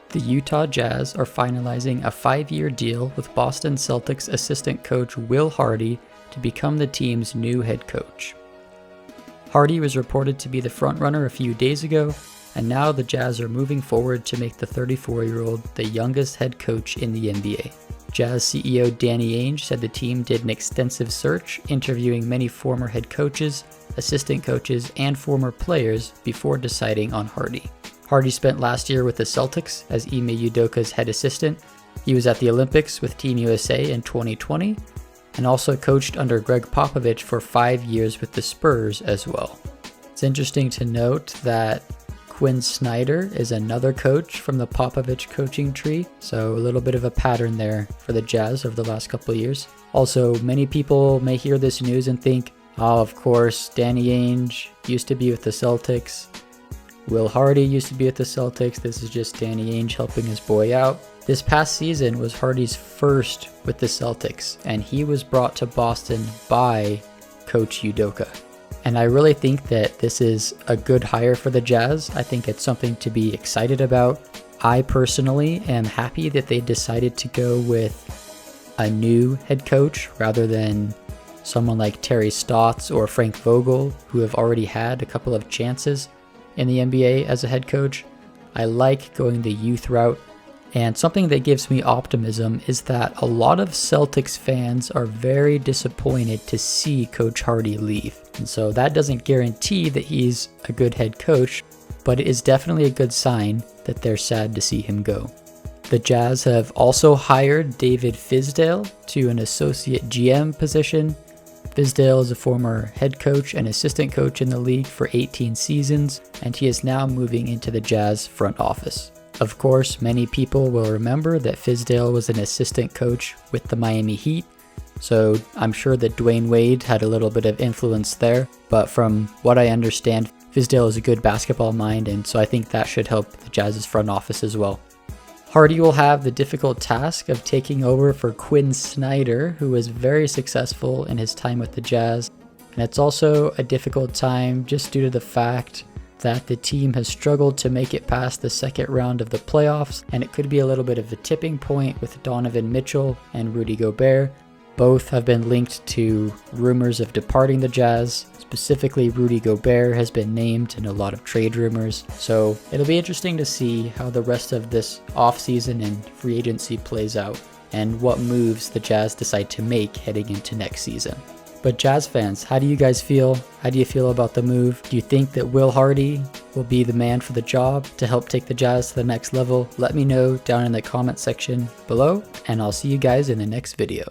The Utah Jazz are finalizing a 5-year deal with Boston Celtics assistant coach Will Hardy to become the team's new head coach. Hardy was reported to be the frontrunner a few days ago, and now the Jazz are moving forward to make the 34-year-old the youngest head coach in the NBA. Jazz CEO Danny Ainge said the team did an extensive search, interviewing many former head coaches, assistant coaches, and former players before deciding on Hardy. Hardy spent last year with the Celtics as Ime Udoka's head assistant. He was at the Olympics with Team USA in 2020, and also coached under Greg Popovich for 5 years with the Spurs as well. It's interesting to note that Quin Snyder is another coach from the Popovich coaching tree, so a little bit of a pattern there for the Jazz over the last couple of years. Also, many people may hear this news and think, oh, of course, Danny Ainge used to be with the Celtics. Will Hardy used to be with the Celtics. This is just Danny Ainge helping his boy out. This past season was Hardy's first with the Celtics, and he was brought to Boston by Coach Udoka. And I really think that this is a good hire for the Jazz. I think it's something to be excited about. I personally am happy that they decided to go with a new head coach rather than someone like Terry Stotts or Frank Vogel, who have already had a couple of chances in the NBA as a head coach. I like going the youth route, and something that gives me optimism is that a lot of Celtics fans are very disappointed to see Coach Hardy leave. And so that doesn't guarantee that he's a good head coach, but it is definitely a good sign that they're sad to see him go. The Jazz have also hired David Fizdale to an associate GM position. Fizdale is a former head coach and assistant coach in the league for 18 seasons, and he is now moving into the Jazz front office. Of course, many people will remember that Fizdale was an assistant coach with the Miami Heat, so I'm sure that Dwayne Wade had a little bit of influence there, but from what I understand, Fizdale is a good basketball mind, and so I think that should help the Jazz's front office as well. Hardy will have the difficult task of taking over for Quin Snyder, who was very successful in his time with the Jazz. And it's also a difficult time just due to the fact that the team has struggled to make it past the second round of the playoffs, and it could be a little bit of a tipping point with Donovan Mitchell and Rudy Gobert. Both have been linked to rumors of departing the Jazz. Specifically, Rudy Gobert has been named in a lot of trade rumors. So it'll be interesting to see how the rest of this offseason and free agency plays out and what moves the Jazz decide to make heading into next season. But Jazz fans, how do you guys feel? How do you feel about the move? Do you think that Will Hardy will be the man for the job to help take the Jazz to the next level? Let me know down in the comment section below, and I'll see you guys in the next video.